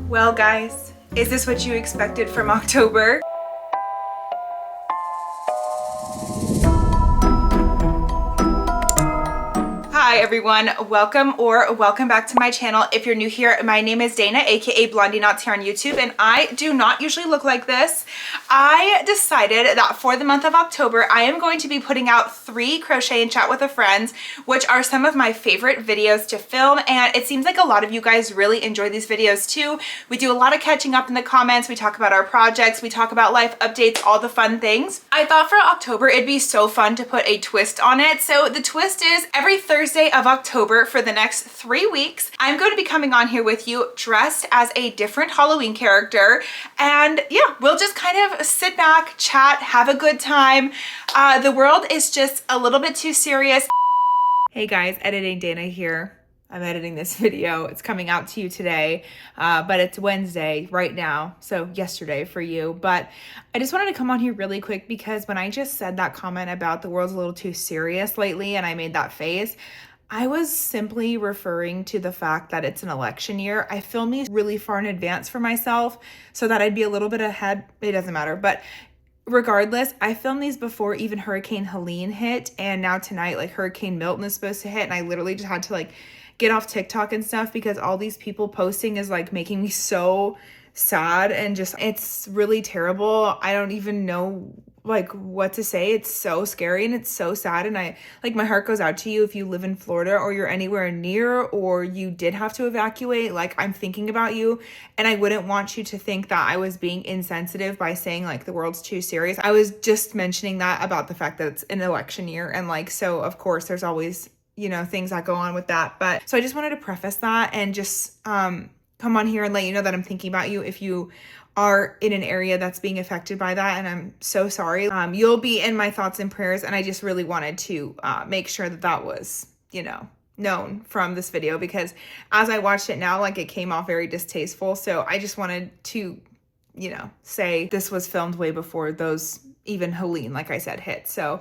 Well guys, is this what you expected from October? Hi everyone, welcome back to my channel. If you're new here, my name is Dana, aka Blondie Knots here on YouTube, and I do not usually look like this. I decided that for the month of October, I am going to be putting out 3 crochet and chat with a friend, which are some of my favorite videos to film, and it seems like a lot of you guys really enjoy these videos too. We do a lot of catching up in the comments, we talk about our projects, we talk about life updates, all the fun things. I thought for October it'd be so fun to put a twist on it. So the twist is every Thursday of October for the next 3 weeks, I'm going to be coming on here with you dressed as a different Halloween character. And yeah, we'll just kind of sit back, chat, have a good time. The world is just a little bit too serious. Hey guys, Editing Dana here. I'm editing this video. It's coming out to you today, but it's Wednesday right now, so yesterday for you. But I just wanted to come on here really quick because when I just said that comment about the world's a little too serious lately and I made that face, I was simply referring to the fact that it's an election year. I filmed these really far in advance for myself so that I'd be a little bit ahead. It doesn't matter, but regardless, I filmed these before even Hurricane Helene hit, and now tonight like Hurricane Milton is supposed to hit, and I literally just had to like get off TikTok and stuff because all these people posting is like making me so sad, and just it's really terrible. I don't even know like what to say. It's so scary and it's so sad, and I like my heart goes out to you if you live in Florida or you're anywhere near or you did have to evacuate. Like I'm thinking about you, and I wouldn't want you to think that I was being insensitive by saying like the world's too serious. I was just mentioning that about the fact that it's an election year, and like so of course there's always, you know, things that go on with that. But so I just wanted to preface that and just come on here and let you know that I'm thinking about you if you are in an area that's being affected by that, and I'm so sorry. You'll be in my thoughts and prayers, and I just really wanted to make sure that that was, you know, known from this video, because as I watched it now, like it came off very distasteful. So I just wanted to, you know, say this was filmed way before those even Helene, like I said, hit. So,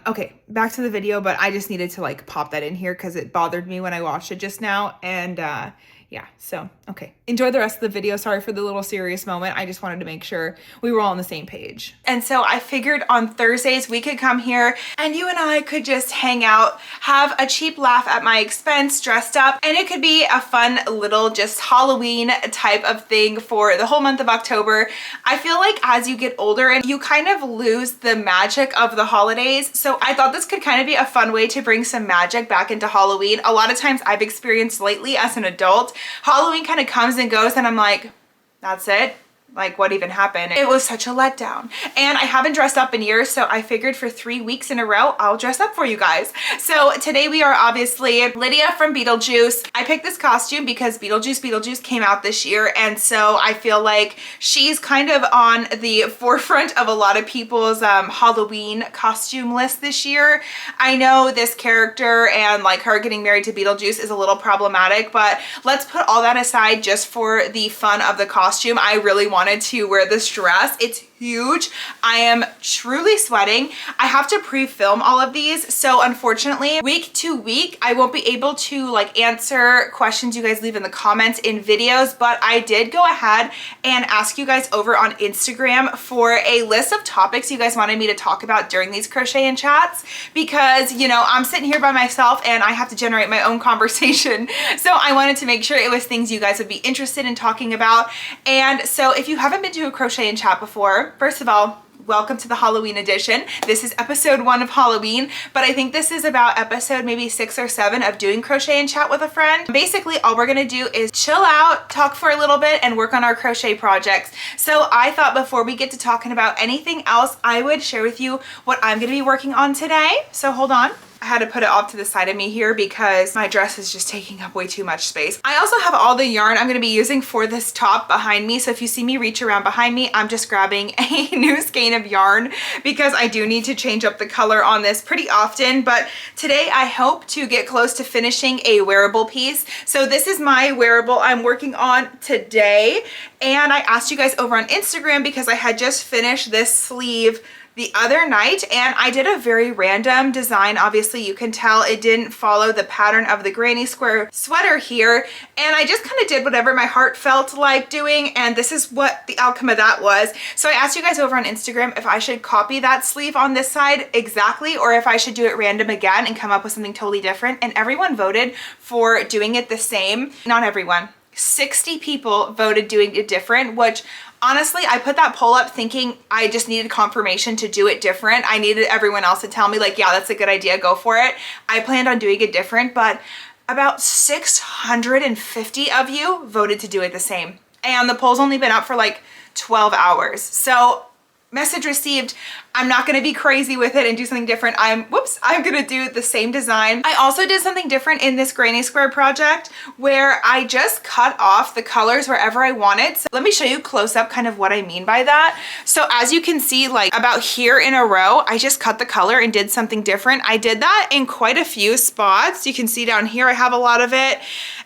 okay, back to the video, but I just needed to like pop that in here because it bothered me when I watched it just now. And yeah, so, okay. Enjoy the rest of the video. Sorry for the little serious moment. I just wanted to make sure we were all on the same page. And so I figured on Thursdays we could come here and you and I could just hang out, have a cheap laugh at my expense, dressed up, and it could be a fun little just Halloween type of thing for the whole month of October. I feel like as you get older and you kind of lose the magic of the holidays, so I thought this could kind of be a fun way to bring some magic back into Halloween. A lot of times I've experienced lately as an adult, Halloween kind of comes and goes and I'm like, that's it? Like what even happened? It was such a letdown, and I haven't dressed up in years, so I figured for 3 weeks in a row I'll dress up for you guys. So today we are obviously Lydia from Beetlejuice. I picked this costume because Beetlejuice came out this year, and so I feel like she's kind of on the forefront of a lot of people's Halloween costume list this year. I know this character and like her getting married to Beetlejuice is a little problematic, but let's put all that aside just for the fun of the costume. I really wanted to wear this dress. It's huge. I am truly sweating. I have to pre-film all of these, so unfortunately week to week I won't be able to like answer questions you guys leave in the comments in videos, but I did go ahead and ask you guys over on Instagram for a list of topics you guys wanted me to talk about during these crochet and chats, because you know I'm sitting here by myself and I have to generate my own conversation, so I wanted to make sure it was things you guys would be interested in talking about. And so if you haven't been to a crochet and chat before, first of all, welcome to the Halloween edition. This is episode 1 of Halloween, but I think this is about episode maybe 6 or 7 of doing crochet and chat with a friend. Basically, all we're gonna do is chill out, talk for a little bit, and work on our crochet projects. So I thought before we get to talking about anything else, I would share with you what I'm gonna be working on today. So hold on. I had to put it off to the side of me here because my dress is just taking up way too much space. I also have all the yarn I'm going to be using for this top behind me. So if you see me reach around behind me, I'm just grabbing a new skein of yarn because I do need to change up the color on this pretty often. But today I hope to get close to finishing a wearable piece. So this is my wearable I'm working on today. And I asked you guys over on Instagram because I had just finished this sleeve the other night, and I did a very random design. Obviously you can tell it didn't follow the pattern of the granny square sweater here, and I just kind of did whatever my heart felt like doing, and this is what the outcome of that was. So I asked you guys over on Instagram if I should copy that sleeve on this side exactly, or if I should do it random again and come up with something totally different, and everyone voted for doing it the same. Not everyone. 60 people voted doing it different, which honestly, I put that poll up thinking I just needed confirmation to do it different. I needed everyone else to tell me like, yeah, that's a good idea, go for it. I planned on doing it different, but about 650 of you voted to do it the same. And the poll's only been up for like 12 hours. So message received. I'm not going to be crazy with it and do something different. I'm going to do the same design. I also did something different in this granny square project where I just cut off the colors wherever I wanted. So let me show you close up kind of what I mean by that. So as you can see, like about here in a row, I just cut the color and did something different. I did that in quite a few spots. You can see down here, I have a lot of it.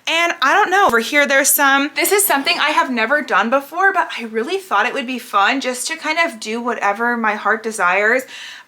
And I don't know, over here there's some. This is something I have never done before, but I really thought it would be fun just to kind of do whatever my heart desires.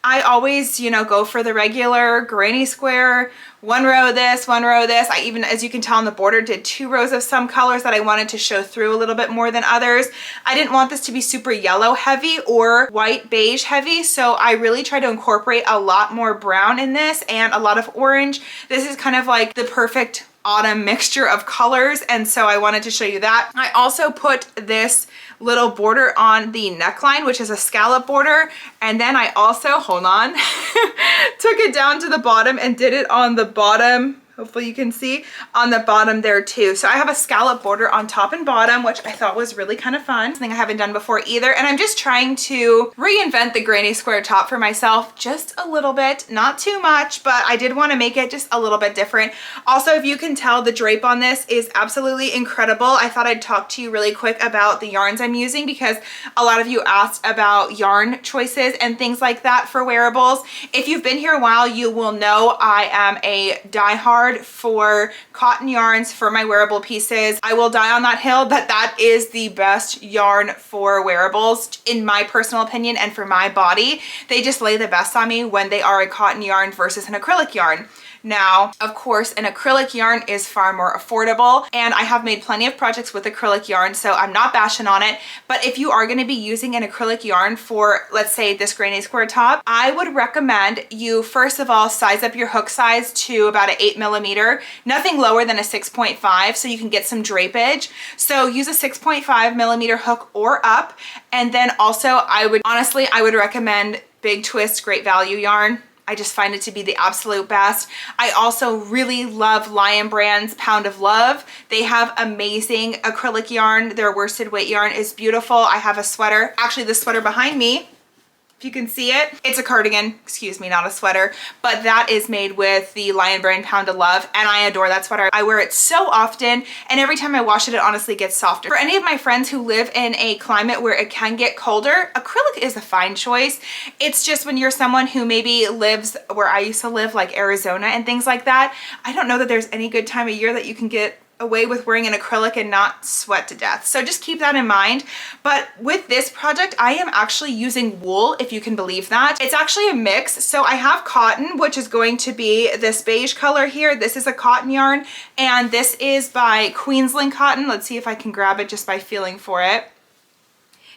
I always, you know, go for the regular granny square, one row of this, one row of this. I even, as you can tell on the border, did 2 rows of some colors that I wanted to show through a little bit more than others. I didn't want this to be super yellow heavy or white beige heavy, so I really tried to incorporate a lot more brown in this and a lot of orange. This is kind of like the perfect autumn mixture of colors, and so I wanted to show you that. I also put this little border on the neckline, which is a scallop border, and then I also, hold on, took it down to the bottom and did it on the bottom. Hopefully you can see on the bottom there too. So I have a scallop border on top and bottom, which I thought was really kind of fun. Something I haven't done before either. And I'm just trying to reinvent the granny square top for myself just a little bit, not too much, but I did want to make it just a little bit different. Also, if you can tell, the drape on this is absolutely incredible. I thought I'd talk to you really quick about the yarns I'm using because a lot of you asked about yarn choices and things like that for wearables. If you've been here a while, you will know I am a diehard for cotton yarns for my wearable pieces. I will die on that hill that is the best yarn for wearables in my personal opinion and for my body. They just lay the best on me when they are a cotton yarn versus an acrylic yarn. Now, of course, an acrylic yarn is far more affordable, and I have made plenty of projects with acrylic yarn, so I'm not bashing on it. But if you are going to be using an acrylic yarn for, let's say, this granny square top, I would recommend you, first of all, size up your hook size to about an 8mm, nothing lower than a 6.5, so you can get some drapeage. So use a 6.5mm hook or up, and then also I would recommend Big Twist Great Value yarn. I just find it to be the absolute best. I also really love Lion Brand's Pound of Love. They have amazing acrylic yarn. Their worsted weight yarn is beautiful. I have a sweater, actually this sweater behind me, if you can see it, it's a cardigan, excuse me, not a sweater, but that is made with the Lion Brand Pound of Love, and I adore that sweater. I wear it so often, and every time I wash it, it honestly gets softer. For any of my friends who live in a climate where it can get colder, acrylic is a fine choice. It's just when you're someone who maybe lives where I used to live, like Arizona and things like that, I don't know that there's any good time of year that you can get away with wearing an acrylic and not sweat to death. So just keep that in mind. But with this project, I am actually using wool, if you can believe that. It's actually a mix. So I have cotton, which is going to be this beige color here. This is a cotton yarn, and this is by Queensland Cotton. Let's see if I can grab it just by feeling for it.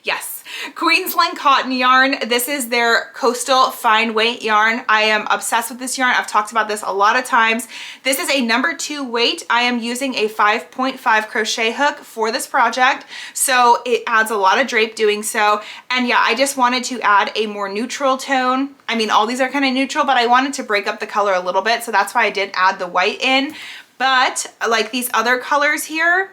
Yes, Queensland Cotton yarn. This is their coastal fine weight yarn. I am obsessed with this yarn. I've talked about this a lot of times. This is a number 2 weight. I am using a 5.5 crochet hook for this project, so it adds a lot of drape doing so. And yeah, I just wanted to add a more neutral tone. I mean, all these are kind of neutral, but I wanted to break up the color a little bit, so that's why I did add the white in. But like these other colors here,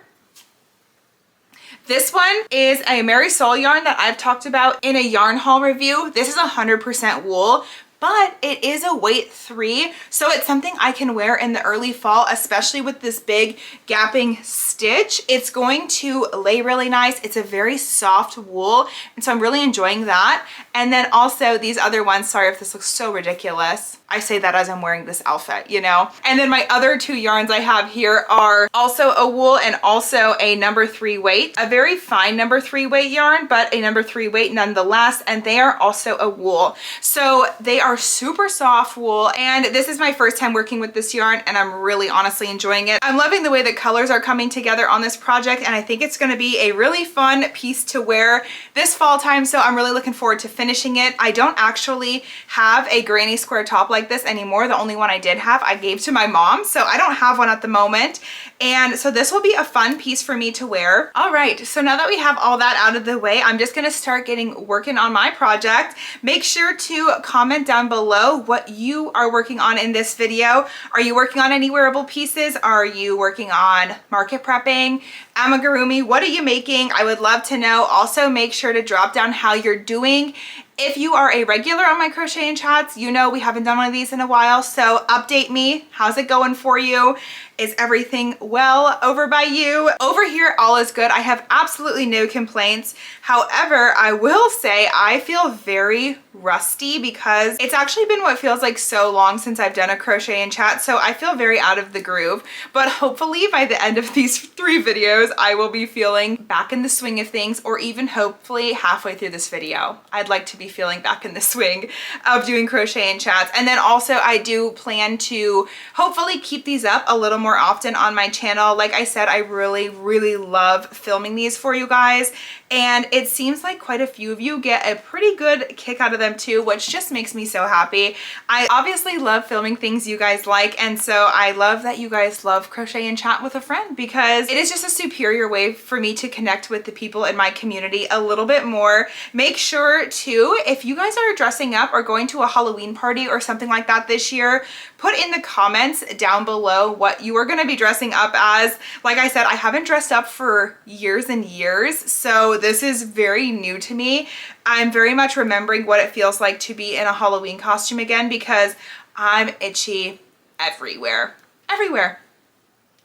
this one is a Mary Soul yarn that I've talked about in a yarn haul review. This is 100% wool, but it is a weight 3, so it's something I can wear in the early fall, especially with this big gapping stitch. It's going to lay really nice. It's a very soft wool, and so I'm really enjoying that. And then also these other ones, sorry if this looks so ridiculous. I say that as I'm wearing this outfit, you know? And then my other 2 yarns I have here are also a wool and also a number 3 weight. A very fine number 3 weight yarn, but a number 3 weight nonetheless, and they are also a wool. So they are super soft wool, and this is my first time working with this yarn, and I'm really honestly enjoying it. I'm loving the way the colors are coming together on this project, and I think it's gonna be a really fun piece to wear this fall time, so I'm really looking forward to finishing it. I don't actually have a granny square top like this anymore. The only one I did have I gave to my mom, so I don't have one at the moment, and so this will be a fun piece for me to wear. All right, so now that we have all that out of the way, I'm just gonna start working on my project. Make sure to comment down below what you are working on in this video. Are you working on any wearable pieces? Are you working on market prepping, amigurumi? What are you making? I would love to know. Also, make sure to drop down how you're doing. If you are a regular on my crochet and chats, you know we haven't done one of these in a while, so update me. How's it going for you? Is everything well over by you? Over here, all is good. I have absolutely no complaints. However, I will say I feel very rusty because it's actually been what feels like so long since I've done a crochet and chat, so I feel very out of the groove. But hopefully by the end of these 3 videos, I will be feeling back in the swing of things, or even hopefully halfway through this video. I'd like to be feeling back in the swing of doing crochet and chats. And then also I do plan to hopefully keep these up a little more often on my channel. Like I said, I really love filming these for you guys, and it seems like quite a few of you get a pretty good kick out of them too, which just makes me so happy. I obviously love filming things you guys like, and so I love that you guys love crochet and chat with a friend, because it is just a superior way for me to connect with the people in my community a little bit more. Make sure to, if you guys are dressing up or going to a Halloween party or something like that this year, put in the comments down below what you are going to be dressing up as. Like I said, I haven't dressed up for years and years, so this is very new to me. I'm very much remembering what it feels like to be in a Halloween costume again, because I'm itchy everywhere.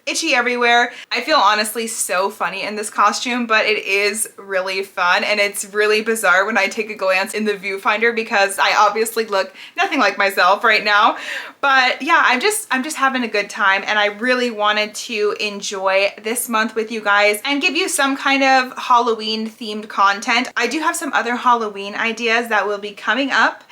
Itchy everywhere. I feel honestly so funny in this costume, but it is really fun, and it's really bizarre when I take a glance in the viewfinder because I obviously look nothing like myself right now. But yeah, I'm just having a good time, and I really wanted to enjoy this month with you guys and give you some kind of Halloween themed content. I do have some other Halloween ideas that will be coming up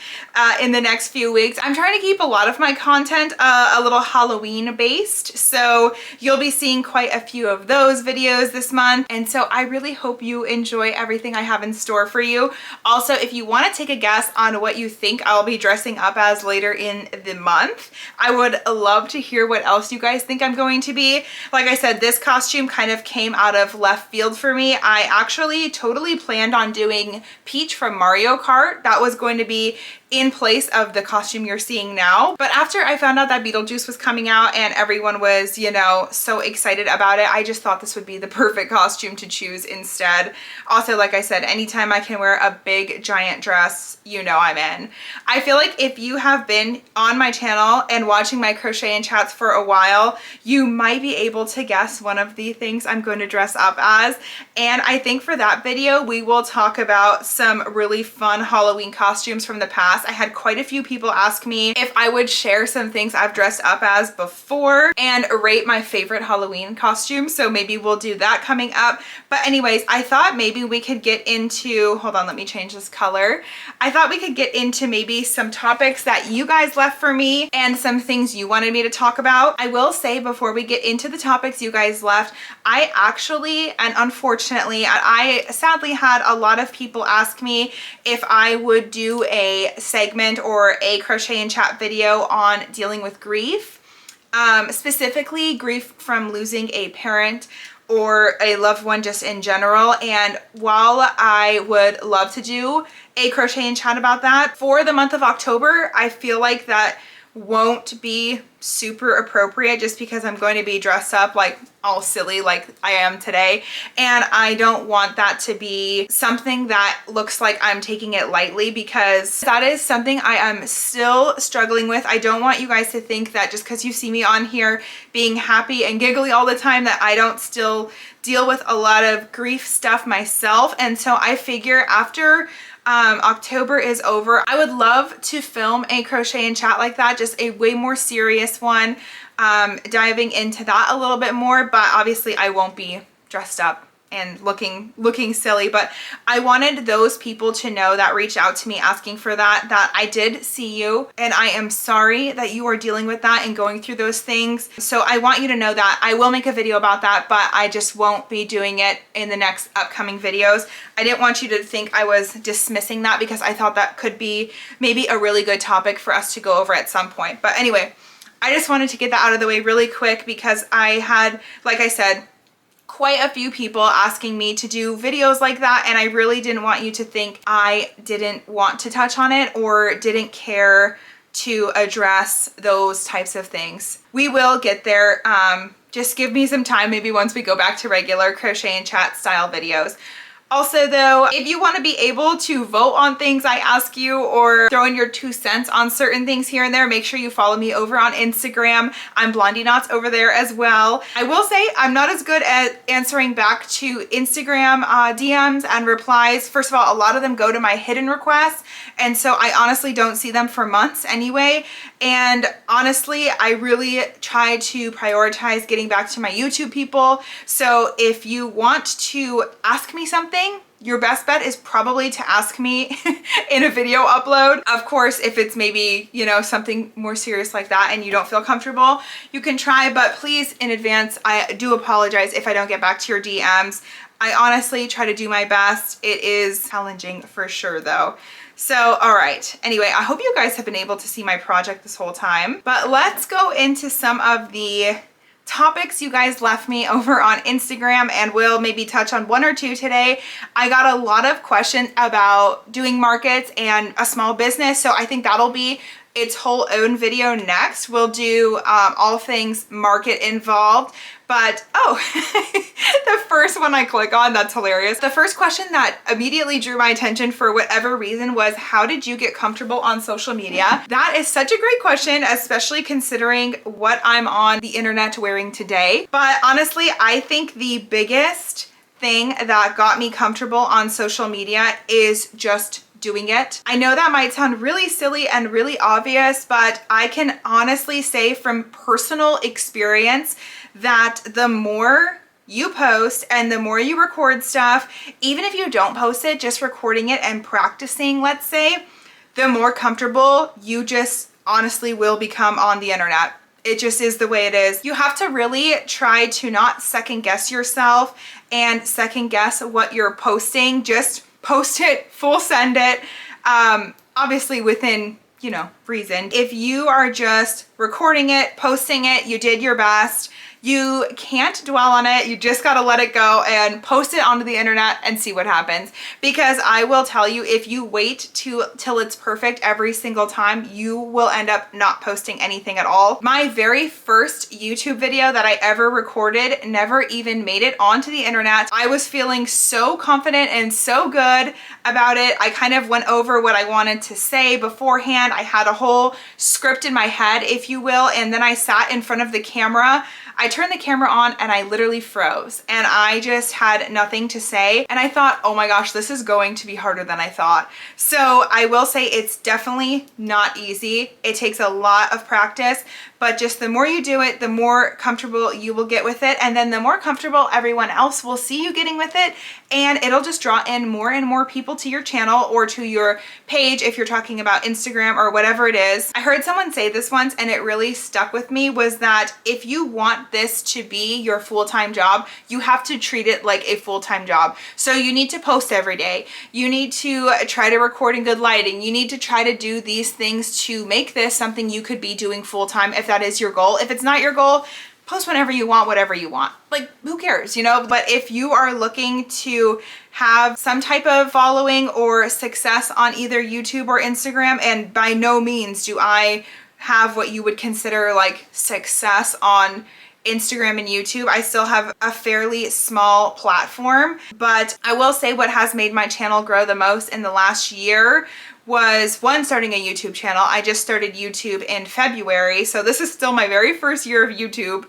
in the next few weeks. I'm trying to keep a lot of my content a little Halloween based, so you'll be seeing quite a few of those videos this month, and so I really hope you enjoy everything I have in store for you. Also, if you want to take a guess on what you think I'll be dressing up as later in the month, I would love to hear what else you guys think I'm going to be. Like I said, this costume kind of came out of left field for me. I actually totally planned on doing Peach from Mario Kart. That was going to be in place of the costume you're seeing now. But after I found out that Beetlejuice was coming out and everyone was, you know, so excited about it, I just thought this would be the perfect costume to choose instead. Also, like I said, anytime I can wear a big giant dress, you know I'm in. I feel like if you have been on my channel and watching my crochet and chats for a while, you might be able to guess one of the things I'm going to dress up as. And I think for that video, we will talk about some really fun Halloween costumes from the past. I had quite a few people ask me if I would share some things I've dressed up as before and rate my favorite Halloween costume. So maybe we'll do that coming up. But anyways, I thought maybe we could get into, hold on, let me change this color. I thought we could get into maybe some topics that you guys left for me and some things you wanted me to talk about. I will say before we get into the topics you guys left, I actually, and unfortunately, I sadly had a lot of people ask me if I would do a segment or a crochet and chat video on dealing with grief, specifically grief from losing a parent or a loved one just in general. And while I would love to do a crochet and chat about that for the month of October, I feel like that won't be super appropriate just because I'm going to be dressed up like all silly like I am today, and I don't want that to be something that looks like I'm taking it lightly, because that is something I am still struggling with. I don't want you guys to think that just because you see me on here being happy and giggly all the time that I don't still deal with a lot of grief stuff myself. And so I figure after October is over, I would love to film a crochet and chat like that, just a way more serious one, diving into that a little bit more, but obviously I won't be dressed up and looking silly. But I wanted those people to know that reached out to me asking for that I did see you, and I am sorry that you are dealing with that and going through those things. So I want you to know that I will make a video about that, but I just won't be doing it in the next upcoming videos. I didn't want you to think I was dismissing that, because I thought that could be maybe a really good topic for us to go over at some point. But anyway, I just wanted to get that out of the way really quick, because I had, like I said, quite a few people asking me to do videos like that, and I really didn't want you to think I didn't want to touch on it or didn't care to address those types of things. We will get there. Just give me some time, maybe once we go back to regular crochet and chat style videos. Also though, if you want to be able to vote on things I ask you, or throw in your 2 cents on certain things here and there, make sure you follow me over on Instagram. I'm Blondie Knots over there as well. I will say I'm not as good at answering back to Instagram DMs and replies. First of all, a lot of them go to my hidden requests, and so I honestly don't see them for months anyway. And honestly, I really try to prioritize getting back to my YouTube people. So if you want to ask me something, your best bet is probably to ask me in a video upload. Of course, if it's maybe, you know, something more serious like that and you don't feel comfortable, you can try, but please in advance, I do apologize if I don't get back to your DMs. I honestly try to do my best. It is challenging for sure though. So, all right. Anyway, I hope you guys have been able to see my project this whole time, but let's go into some of the topics you guys left me over on Instagram, and we'll maybe touch on 1 or 2 today. I got a lot of questions about doing markets and a small business, so I think that'll be its whole own video next. We'll do all things market involved. But oh, the first one I click on, that's hilarious. The first question that immediately drew my attention for whatever reason was, how did you get comfortable on social media? That is such a great question, especially considering what I'm on the internet wearing today. But honestly, I think the biggest thing that got me comfortable on social media is just doing it. I know that might sound really silly and really obvious, but I can honestly say from personal experience that the more you post and the more you record stuff, even if you don't post it, just recording it and practicing, let's say, the more comfortable you just honestly will become on the internet. It just is the way it is. You have to really try to not second guess yourself and second guess what you're posting. Just post it, full send it, obviously within, you know, reason. If you are just recording it, posting it, you did your best. You can't dwell on it. You just gotta let it go and post it onto the internet and see what happens. Because I will tell you, if you wait till it's perfect every single time, you will end up not posting anything at all. My very first YouTube video that I ever recorded never even made it onto the internet. I was feeling so confident and so good about it. I kind of went over what I wanted to say beforehand. I had a whole script in my head, if you will, and then I sat in front of the camera. I turned the camera on and I literally froze, and I just had nothing to say, and I thought, oh my gosh, this is going to be harder than I thought. So I will say it's definitely not easy. It takes a lot of practice, but just the more you do it, the more comfortable you will get with it, and then the more comfortable everyone else will see you getting with it, and it'll just draw in more and more people to your channel or to your page if you're talking about Instagram or whatever it is. I heard someone say this once and it really stuck with me, was that if you want this to be your full-time job, you have to treat it like a full-time job. So you need to post every day. You need to try to record in good lighting. You need to try to do these things to make this something you could be doing full-time if that is your goal. If it's not your goal, post whenever you want, whatever you want. Like, who cares, you know? But if you are looking to have some type of following or success on either YouTube or Instagram, and by no means do I have what you would consider like success on Instagram and YouTube. I still have a fairly small platform, but I will say what has made my channel grow the most in the last year was one, starting a YouTube channel. I just started YouTube in February, so this is still my very first year of YouTube,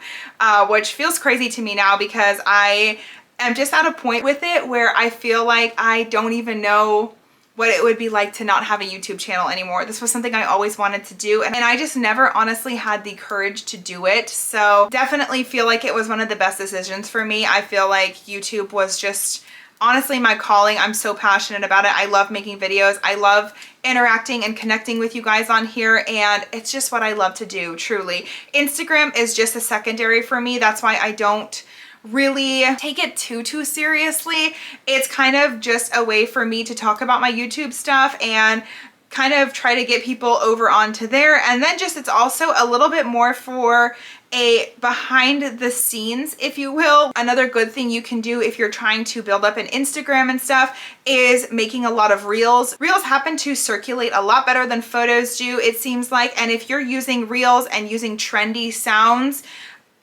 which feels crazy to me now because I am just at a point with it where I feel like I don't even know what it would be like to not have a YouTube channel anymore. This was something I always wanted to do, and I just never honestly had the courage to do it. So definitely feel like it was one of the best decisions for me. I feel like YouTube was just honestly my calling. I'm so passionate about it. I love making videos. I love interacting and connecting with you guys on here, and it's just what I love to do, truly. Instagram is just a secondary for me. That's why I don't really take it too seriously. It's kind of just a way for me to talk about my YouTube stuff and kind of try to get people over onto there. And then just, it's also a little bit more for a behind the scenes, if you will. Another good thing you can do if you're trying to build up an Instagram and stuff is making a lot of reels. Reels happen to circulate a lot better than photos do, it seems like. And if you're using reels and using trendy sounds,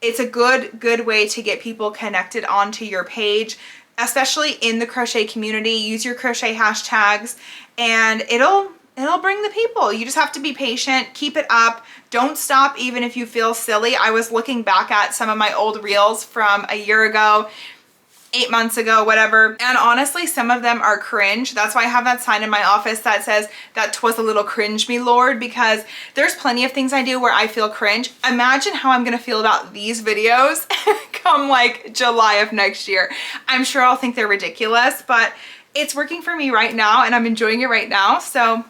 it's a good way to get people connected onto your page, especially in the crochet community. Use your crochet hashtags and it'll bring the people. You just have to be patient, keep it up, don't stop even if you feel silly. I was looking back at some of my old reels from a year ago, 8 months ago, whatever. And honestly, some of them are cringe. That's why I have that sign in my office that says that 'twas a little cringe, me lord, because there's plenty of things I do where I feel cringe. Imagine how I'm gonna feel about these videos come like July of next year. I'm sure I'll think they're ridiculous, but it's working for me right now and I'm enjoying it right now. So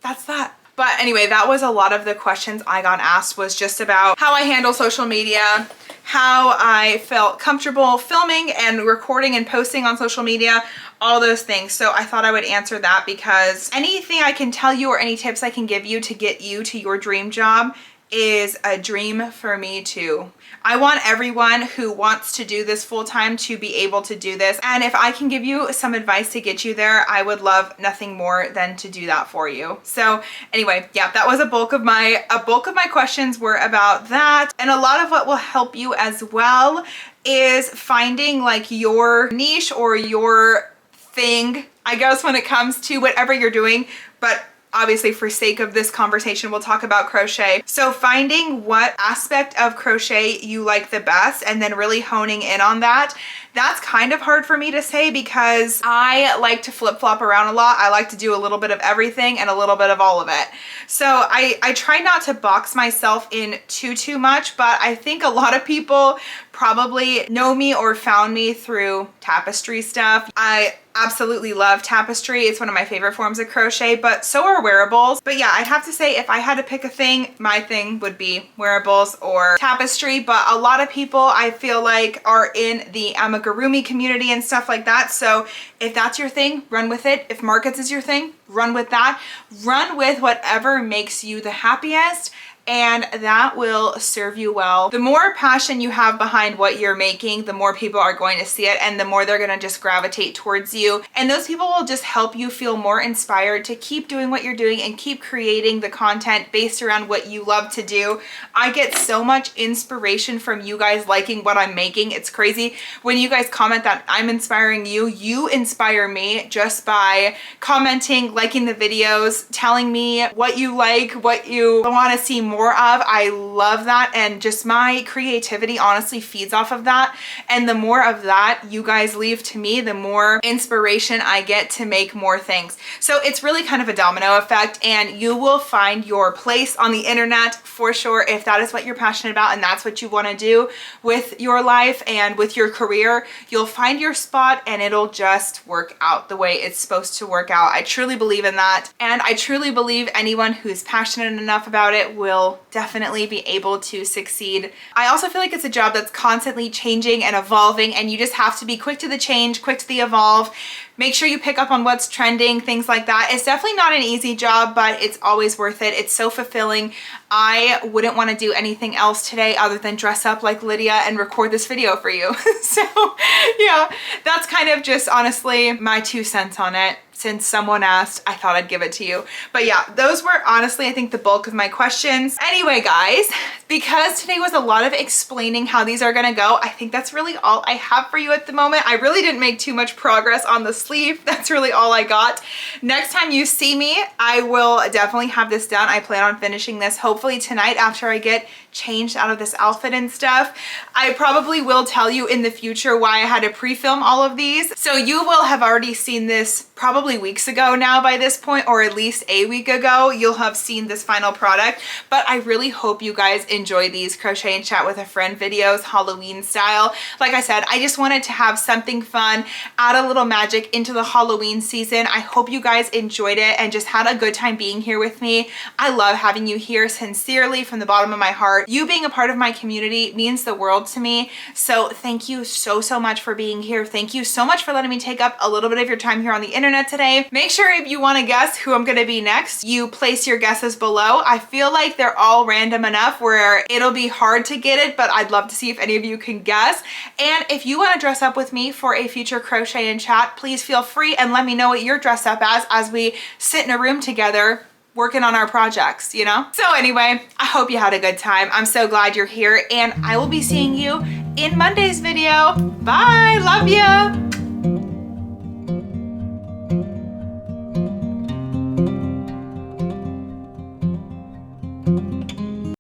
that's that. But anyway, that was a lot of the questions I got asked, was just about how I handle social media, how I felt comfortable filming and recording and posting on social media, all those things. So I thought I would answer that because anything I can tell you or any tips I can give you to get you to your dream job is a dream for me too. I want everyone who wants to do this full-time to be able to do this. And if I can give you some advice to get you there, I would love nothing more than to do that for you. So anyway, yeah, that was a bulk of my questions were about that. And a lot of what will help you as well is finding like your niche or your thing, I guess, when it comes to whatever you're doing. But obviously, for sake of this conversation, we'll talk about crochet. So finding what aspect of crochet you like the best and then really honing in on that. That's kind of hard for me to say because I like to flip-flop around a lot. I like to do a little bit of everything and a little bit of all of it. So I try not to box myself in too much, but I think a lot of people probably know me or found me through tapestry stuff. I absolutely love tapestry. It's one of my favorite forms of crochet, but so are wearables. But yeah, I'd have to say if I had to pick a thing, my thing would be wearables or tapestry. But a lot of people I feel like are in the amigurumi community and stuff like that. So if that's your thing, run with it. If markets is your thing, run with that. Run with whatever makes you the happiest, and that will serve you well. The more passion you have behind what you're making, the more people are going to see it and the more they're gonna just gravitate towards you. And those people will just help you feel more inspired to keep doing what you're doing and keep creating the content based around what you love to do. I get so much inspiration from you guys liking what I'm making. It's crazy. When you guys comment that I'm inspiring you, you inspire me just by commenting, liking the videos, telling me what you like, what you wanna see more of. I love that, and just my creativity honestly feeds off of that. And the more of that you guys leave to me, the more inspiration I get to make more things. So it's really kind of a domino effect, and you will find your place on the internet for sure if that is what you're passionate about and that's what you want to do with your life and with your career. You'll find your spot and it'll just work out the way it's supposed to work out. I truly believe in that, and I truly believe anyone who's passionate enough about it will definitely be able to succeed. I also feel like it's a job that's constantly changing and evolving, and you just have to be quick to the change, quick to the evolve. Make sure you pick up on what's trending, things like that. It's definitely not an easy job, but it's always worth it. It's so fulfilling. I wouldn't want to do anything else today other than dress up like Lydia and record this video for you. So yeah, that's kind of just honestly my 2 cents on it. since someone asked, I thought I'd give it to you. But yeah, those were honestly, I think, the bulk of my questions. Anyway, guys, because today was a lot of explaining how these are gonna go, I think that's really all I have for you at the moment. I really didn't make too much progress on the sleeve. That's really all I got. Next time you see me, I will definitely have this done. I plan on finishing this hopefully tonight after I get changed out of this outfit and stuff. I probably will tell you in the future why I had to pre-film all of these. So you will have already seen this probably weeks ago now by this point, or at least a week ago. You'll have seen this final product, but I really hope you guys enjoy these crochet and chat with a friend videos, Halloween style. Like I said, I just wanted to have something fun, add a little magic into the Halloween season. I hope you guys enjoyed it and just had a good time being here with me. I love having you here, sincerely, from the bottom of my heart. You being a part of my community means the world to me. So thank you so much for being here. Thank you so much for letting me take up a little bit of your time here on the internet today. Make sure if you want to guess who I'm going to be next, you place your guesses below. I feel like they're all random enough where it'll be hard to get it, but I'd love to see if any of you can guess. And if you want to dress up with me for a future crochet and chat, please feel free and let me know what you're dressed up as we sit in a room together working on our projects, you know? So anyway, I hope you had a good time. I'm so glad you're here, and I will be seeing you in Monday's video. Bye, love ya.